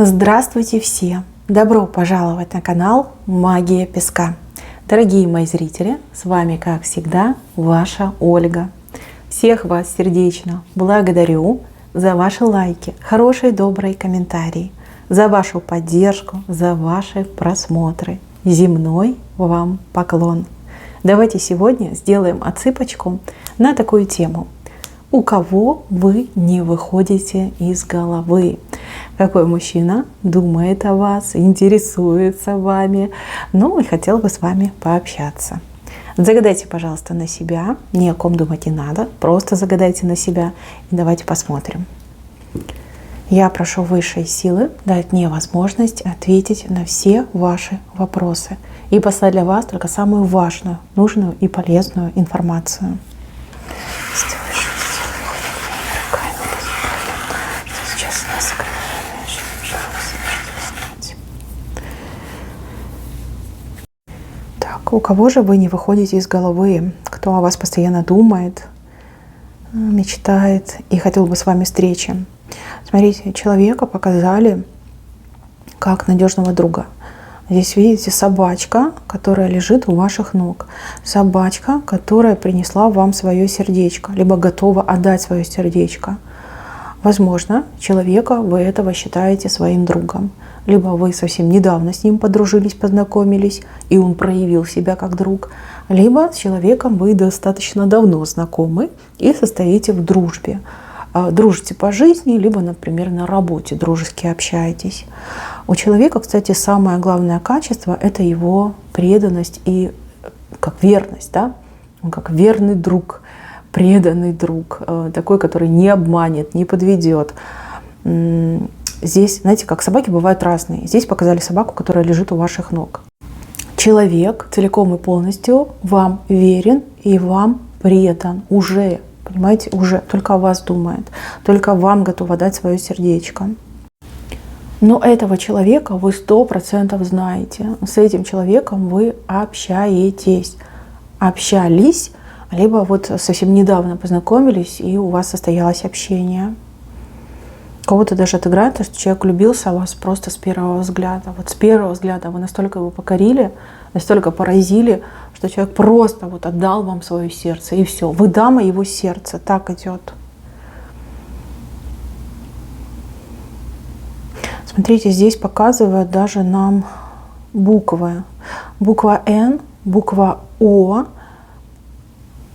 Здравствуйте все! Добро пожаловать на канал Магия Песка. Дорогие мои зрители, с вами, как всегда, ваша Ольга. Всех вас сердечно благодарю за ваши лайки, хорошие, добрые комментарии, за вашу поддержку, за ваши просмотры. Земной вам поклон. Давайте сегодня сделаем отсыпочку на такую тему. У кого вы не выходите из головы? Какой мужчина думает о вас, интересуется вами, ну и хотел бы с вами пообщаться. Загадайте, пожалуйста, на себя, ни о ком думать не надо, просто загадайте на себя и давайте посмотрим. Я прошу высшей силы дать мне возможность ответить на все ваши вопросы и послать для вас только самую важную, нужную и полезную информацию. Так, у кого же вы не выходите из головы? Кто о вас постоянно думает, мечтает и хотел бы с вами встречи? Смотрите, человека показали как надежного друга. Здесь видите собачка, которая лежит у ваших ног. Собачка, которая принесла вам свое сердечко, либо готова отдать свое сердечко. Возможно, человека вы этого считаете своим другом. Либо вы совсем недавно с ним подружились, познакомились, и он проявил себя как друг. Либо с человеком вы достаточно давно знакомы и состоите в дружбе. Дружите по жизни, либо, например, на работе дружески общаетесь. У человека, кстати, самое главное качество – это его преданность и как верность. Да? Он как верный друг, преданный друг, такой, который не обманет, не подведет. Здесь, знаете, как собаки бывают разные. Здесь показали собаку, которая лежит у ваших ног. Человек целиком и полностью вам верен и вам предан уже. Понимаете, уже только о вас думает, только вам готов дать свое сердечко. Но этого человека вы 100% знаете. С этим человеком вы общаетесь, общались, либо вот совсем недавно познакомились и у вас состоялось общение. Кого-то даже отыграет, что человек влюбился в вас просто с первого взгляда. Вот с первого взгляда вы настолько его покорили, настолько поразили, что человек просто вот отдал вам свое сердце, и все. Вы дама его сердца. Так идет. Смотрите, здесь показывают даже нам буквы. Буква Н, буква О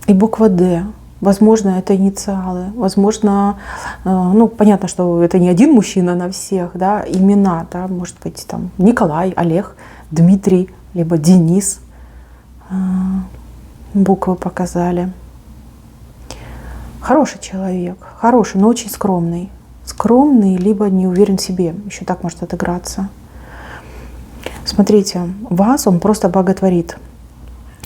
и буква Д. Возможно, это инициалы. Возможно, ну, понятно, что это не один мужчина на всех, да, имена, да, может быть, там Николай, Олег, Дмитрий, либо Денис. Буквы показали. Хороший человек, хороший, но очень скромный. Скромный, либо не уверен в себе. Еще так может отыграться. Смотрите, вас он просто боготворит.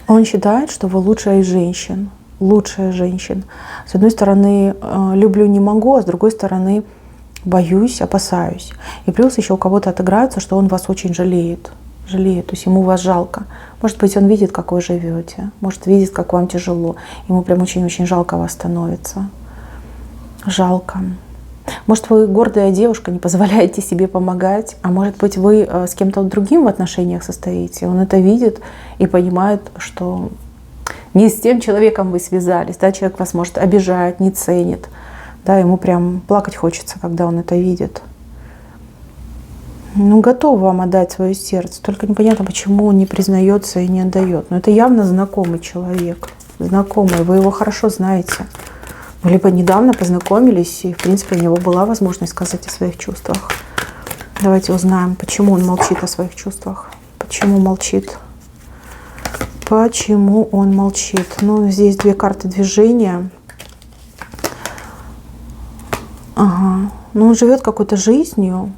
Он считает, что вы лучшая из женщин. Лучшая женщин. С одной стороны, люблю, не могу, а с другой стороны, боюсь, опасаюсь. И плюс еще у кого-то отыграется, что он вас очень жалеет. Жалеет, то есть ему вас жалко. Может быть, он видит, как вы живете. Может, видит, как вам тяжело. Ему прям очень-очень жалко вас становится. Жалко. Может, вы гордая девушка, не позволяете себе помогать. А может быть, вы с кем-то другим в отношениях состоите. Он это видит и понимает, что не с тем человеком вы связались, да, человек вас, может, обижает, не ценит, да, ему прям плакать хочется, когда он это видит. Ну, готов вам отдать свое сердце, только непонятно, почему он не признается и не отдает. Но это явно знакомый человек, знакомый, вы его хорошо знаете. Вы либо недавно познакомились, и, в принципе, у него была возможность сказать о своих чувствах. Давайте узнаем, почему он молчит о своих чувствах, почему молчит. Почему он молчит? Ну, здесь две карты движения. Ага. Ну, он живет какой-то жизнью,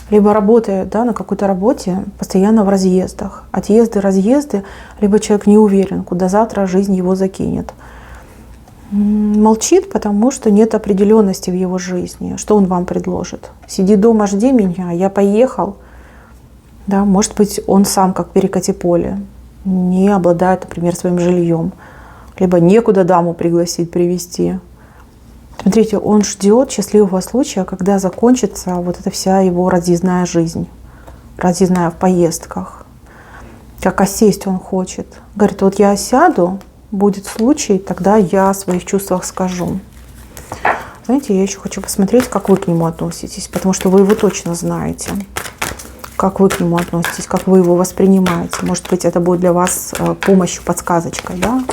либо работает, да, на какой-то работе, постоянно в разъездах. Отъезды, разъезды, либо человек не уверен, куда завтра жизнь его закинет. Молчит, потому что нет определенности в его жизни. Что он вам предложит? Сиди дома, жди меня, я поехал. Да, может быть, он сам как перекати поле. Не обладает, например, своим жильем, либо некуда даму пригласить, привести. Смотрите, он ждет счастливого случая, когда закончится вот эта вся его разъездная жизнь, разъездная в поездках. Как осесть он хочет. Говорит, вот я осяду, будет случай, тогда я о своих чувствах скажу. Знаете, я еще хочу посмотреть, как вы к нему относитесь, потому что вы его точно знаете. Как вы к нему относитесь, как вы его воспринимаете. Может быть, это будет для вас помощью, подсказочкой, да?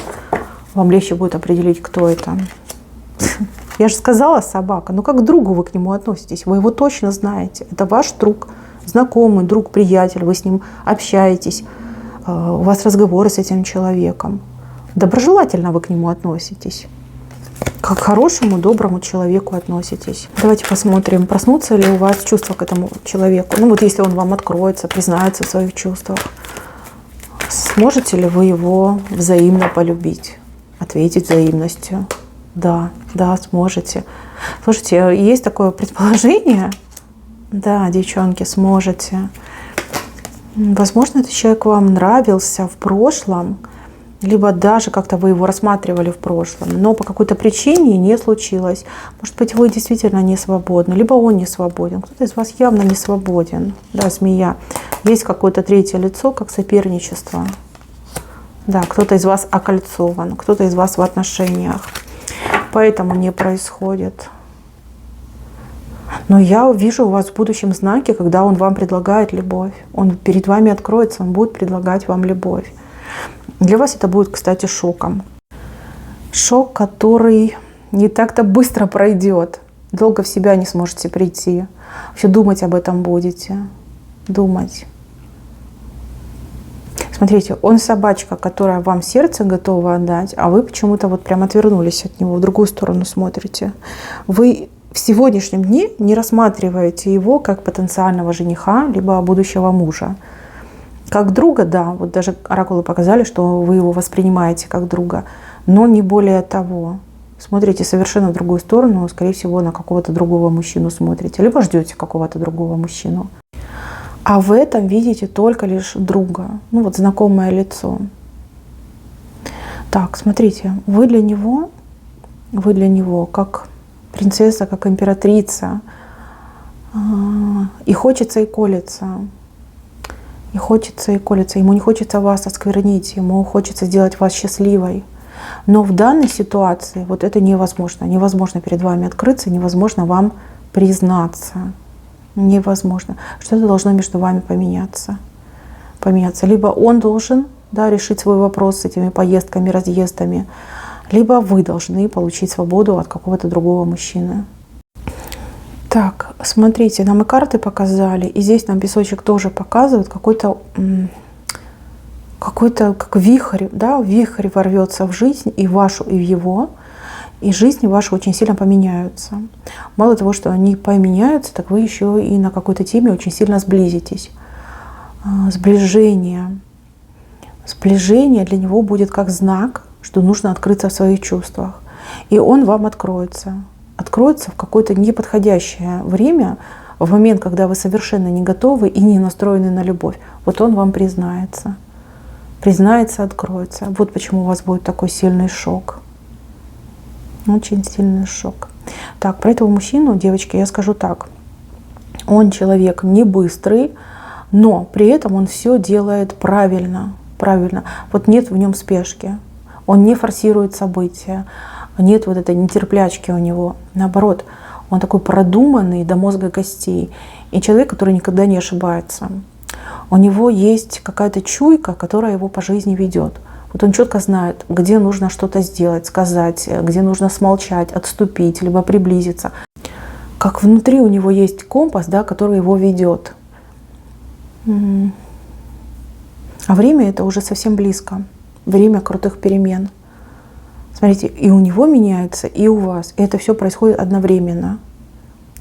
Вам легче будет определить, кто это. Я же сказала, собака, ну как к другу вы к нему относитесь, вы его точно знаете. Это ваш друг, знакомый, друг, приятель, вы с ним общаетесь, у вас разговоры с этим человеком. Доброжелательно вы к нему относитесь. Как к хорошему, доброму человеку относитесь. Давайте посмотрим, проснутся ли у вас чувства к этому человеку. Ну вот если он вам откроется, признается в своих чувствах, сможете ли вы его взаимно полюбить, ответить взаимностью? Да, да, сможете. Слушайте, есть такое предположение? Да, девчонки, сможете. Возможно, этот человек вам нравился в прошлом, либо даже как-то вы его рассматривали в прошлом, но по какой-то причине не случилось. Может быть, вы действительно не свободны, либо он не свободен. Кто-то из вас явно не свободен. Да, змея. Есть какое-то третье лицо, как соперничество. Да, кто-то из вас окольцован, кто-то из вас в отношениях. Поэтому не происходит. Но я вижу у вас в будущем знаки, когда он вам предлагает любовь. Он перед вами откроется, он будет предлагать вам любовь. Для вас это будет, кстати, шоком. Шок, который не так-то быстро пройдет. Долго в себя не сможете прийти. Все думать об этом будете. Думать. Смотрите, он собачка, которая вам сердце готова отдать, а вы почему-то вот прям отвернулись от него, в другую сторону смотрите. Вы в сегодняшнем дне не рассматриваете его как потенциального жениха, либо будущего мужа. Как друга, да, вот даже оракулы показали, что вы его воспринимаете как друга, но не более того. Смотрите совершенно в другую сторону, скорее всего, на какого-то другого мужчину смотрите, либо ждете какого-то другого мужчину. А в этом видите только лишь друга, ну вот знакомое лицо. Так, смотрите, вы для него как принцесса, как императрица, и хочется, и колется. И хочется, и колется. Ему не хочется вас осквернить, ему хочется сделать вас счастливой. Но в данной ситуации вот это невозможно. Невозможно перед вами открыться, невозможно вам признаться. Невозможно. Что-то должно между вами поменяться. Либо он должен, да, решить свой вопрос с этими поездками, разъездами, либо вы должны получить свободу от какого-то другого мужчины. Так, смотрите, нам и карты показали, и здесь нам песочек тоже показывает какой-то как вихрь, да, вихрь ворвется в жизнь и вашу, и в его, и жизни ваши очень сильно поменяются. Мало того, что они поменяются, так вы еще и на какой-то теме очень сильно сблизитесь. Сближение для него будет как знак, что нужно открыться в своих чувствах. И он вам откроется в какое-то неподходящее время, в момент, когда вы совершенно не готовы и не настроены на любовь. Вот он вам признается, откроется. Вот почему у вас будет такой сильный шок. Очень сильный шок. Так, про этого мужчину, девочки, я скажу так. Он человек не быстрый, но при этом он все делает правильно. Вот нет в нем спешки. Он не форсирует события. Нет вот этой нетерплячки у него. Наоборот, он такой продуманный до мозга костей. И человек, который никогда не ошибается. У него есть какая-то чуйка, которая его по жизни ведет. Вот он четко знает, где нужно что-то сделать, сказать, где нужно смолчать, отступить, либо приблизиться. Как внутри у него есть компас, да, который его ведет. А время это уже совсем близко. Время крутых перемен. Смотрите, и у него меняется, и у вас. И это все происходит одновременно.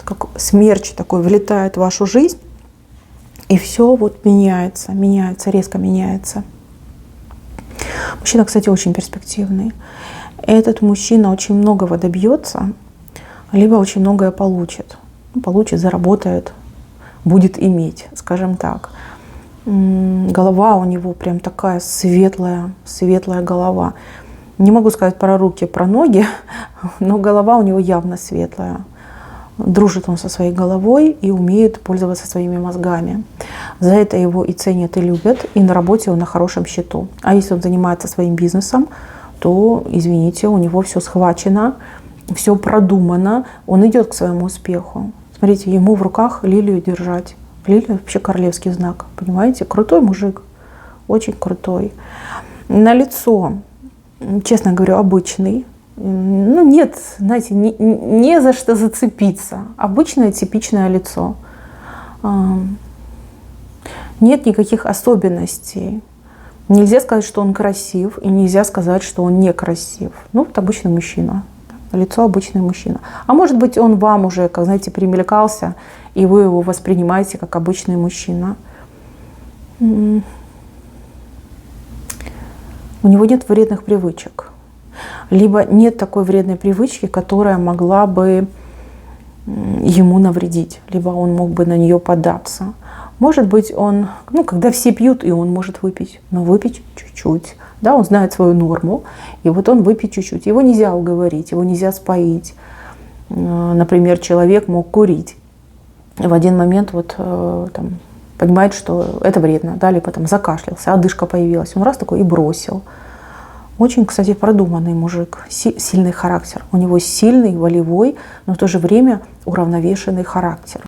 Как смерч такой влетает в вашу жизнь, и все вот меняется, резко меняется. Мужчина, кстати, очень перспективный. Этот мужчина очень многого добьется, либо очень многое получит. Получит, заработает, будет иметь, скажем так. Голова у него прям такая светлая голова. Не могу сказать про руки, про ноги, но голова у него явно светлая. Дружит он со своей головой и умеет пользоваться своими мозгами. За это его и ценят, и любят, и на работе он на хорошем счету. А если он занимается своим бизнесом, то, извините, у него все схвачено, все продумано, он идет к своему успеху. Смотрите, ему в руках лилию держать. Лилия вообще королевский знак, понимаете? Крутой мужик, очень крутой. На лицо, честно говорю, обычный. Ну, нет, знаете, не за что зацепиться. Обычное типичное лицо. Нет никаких особенностей. Нельзя сказать, что он красив, и нельзя сказать, что он некрасив. Ну, вот обычный мужчина. Лицо обычный мужчина. А может быть, он вам уже, как знаете, примелькался, и вы его воспринимаете как обычный мужчина. У него нет вредных привычек. Либо нет такой вредной привычки, которая могла бы ему навредить, либо он мог бы на нее поддаться. Может быть, он, когда все пьют, и он может выпить, но выпить чуть-чуть. Да, он знает свою норму, и вот он выпьет чуть-чуть. Его нельзя уговорить, его нельзя споить. Например, человек мог курить, и в один момент понимает, что это вредно, да, либо закашлялся, одышка появилась. Он раз такой и бросил. Очень, кстати, продуманный мужик, сильный характер. У него сильный, волевой, но в то же время уравновешенный характер.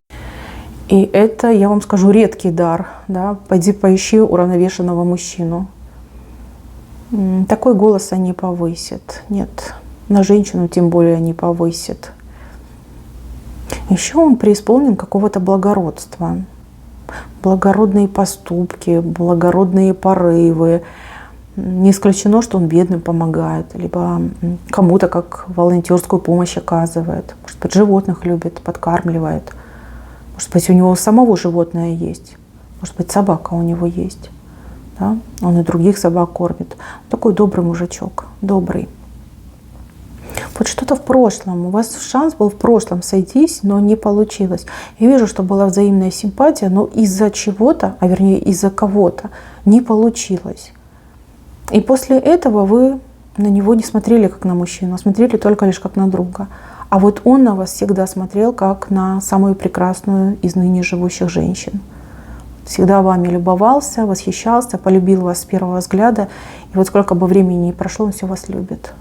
И это, я вам скажу, редкий дар. Да? Пойди поищи уравновешенного мужчину. Такой голоса не повысит. Нет, на женщину тем более не повысит. Еще он преисполнен какого-то благородства. Благородные поступки, благородные порывы. Не исключено, что он бедным помогает, либо кому-то как волонтерскую помощь оказывает. Может быть, животных любит, подкармливает. Может быть, у него самого животное есть. Может быть, собака у него есть. Да? Он и других собак кормит. Такой добрый мужичок, добрый. Вот что-то в прошлом. У вас шанс был в прошлом сойтись, но не получилось. Я вижу, что была взаимная симпатия, но из-за чего-то, а вернее из-за кого-то, не получилось. И после этого вы на него не смотрели как на мужчину, а смотрели только лишь как на друга. А вот он на вас всегда смотрел как на самую прекрасную из ныне живущих женщин. Всегда вами любовался, восхищался, полюбил вас с первого взгляда. И вот сколько бы времени ни прошло, он все вас любит.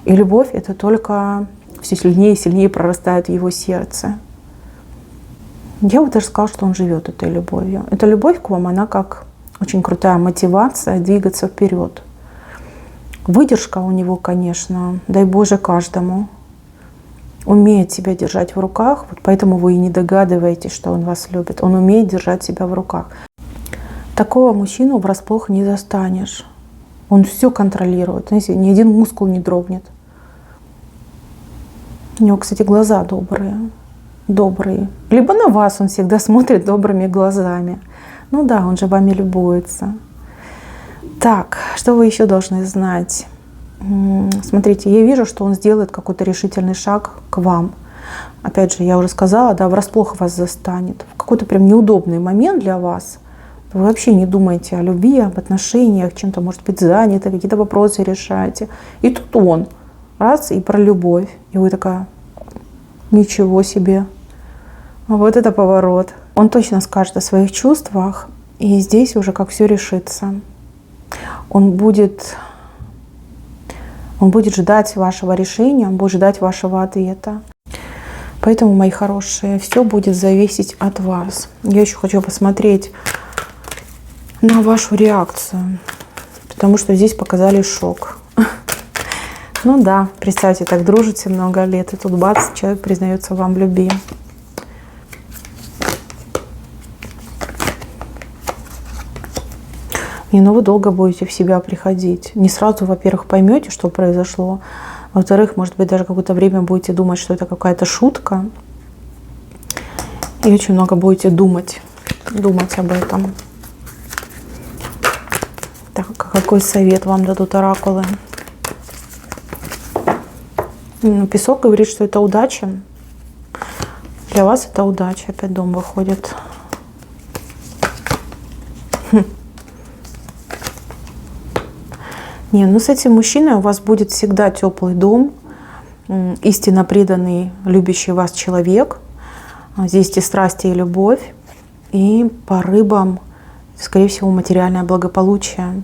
И любовь это только все сильнее и сильнее прорастает в его сердце. Я бы даже сказала, что он живет этой любовью. Эта любовь к вам, она как очень крутая мотивация двигаться вперед. Выдержка у него, конечно, дай Боже каждому. Умеет себя держать в руках, вот поэтому вы и не догадываетесь, что он вас любит. Он умеет держать себя в руках. Такого мужчину врасплох не застанешь. Он все контролирует. Знаете, ни один мускул не дрогнет. У него, кстати, глаза добрые. Добрые. Либо на вас он всегда смотрит добрыми глазами. Ну да, он же вами любуется. Так, что вы еще должны знать? Смотрите, я вижу, что он сделает какой-то решительный шаг к вам. Опять же, я уже сказала, да, врасплох вас застанет. В какой-то прям неудобный момент для вас. Вы вообще не думаете о любви, об отношениях, чем-то, может быть, заняты, какие-то вопросы решаете. И тут он, раз, и про любовь. И вы такая, ничего себе. Вот это поворот. Он точно скажет о своих чувствах, и здесь уже как все решится. Он будет ждать вашего решения, он будет ждать вашего ответа. Поэтому, мои хорошие, все будет зависеть от вас. Я еще хочу посмотреть на вашу реакцию, потому что здесь показали шок. Ну да, представьте, так дружите много лет, и тут бац, человек признается вам в любви. Но вы долго будете в себя приходить. Не сразу, во-первых, поймете, что произошло. Во-вторых, может быть, даже какое-то время будете думать, что это какая-то шутка. И очень много будете думать об этом. Так, какой совет вам дадут оракулы? Песок говорит, что это удача. Для вас это удача. Опять дом выходит. Не, ну с этим мужчиной у вас будет всегда теплый дом, истинно преданный, любящий вас человек. Здесь и страсти, и любовь, и по рыбам, скорее всего, материальное благополучие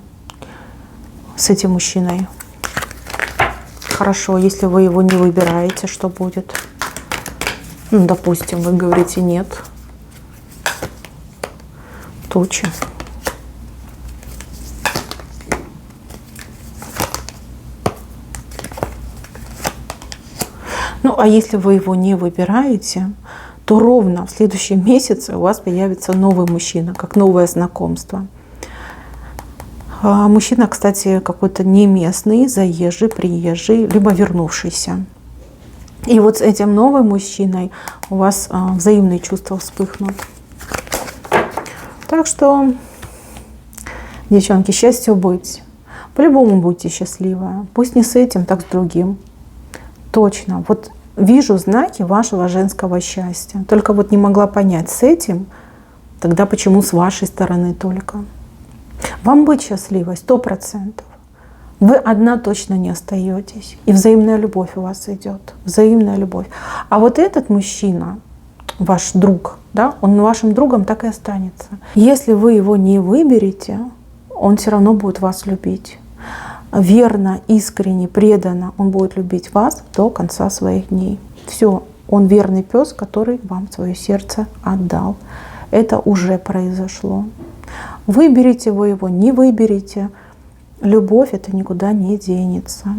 с этим мужчиной. Хорошо, если вы его не выбираете, что будет? Ну, допустим, вы говорите нет. Тучи. Ну, а если вы его не выбираете, то ровно в следующем месяце у вас появится новый мужчина, как новое знакомство. Мужчина, кстати, какой-то не местный, заезжий, приезжий, либо вернувшийся. И вот с этим новым мужчиной у вас взаимные чувства вспыхнут. Так что, девчонки, счастью быть. По-любому будьте счастливы. Пусть не с этим, так с другим. Точно. Вот вижу знаки вашего женского счастья. Только вот не могла понять, с этим, тогда почему с вашей стороны только. Вам быть счастливой 100%. Вы одна точно не остаетесь. И взаимная любовь у вас идет. Взаимная любовь. А вот этот мужчина, ваш друг, да, он вашим другом так и останется. Если вы его не выберете, он все равно будет вас любить. Верно, искренне, преданно он будет любить вас до конца своих дней. Все, он верный пес, который вам свое сердце отдал. Это уже произошло. Выберите вы его, не выберите. Любовь это никуда не денется.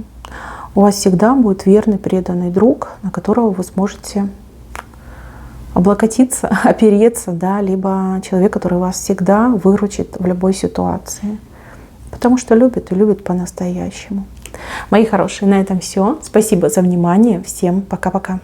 У вас всегда будет верный, преданный друг, на которого вы сможете облокотиться, опереться, да, либо человек, который вас всегда выручит в любой ситуации. Потому что любит и любит по-настоящему. Мои хорошие, на этом все. Спасибо за внимание. Всем пока-пока.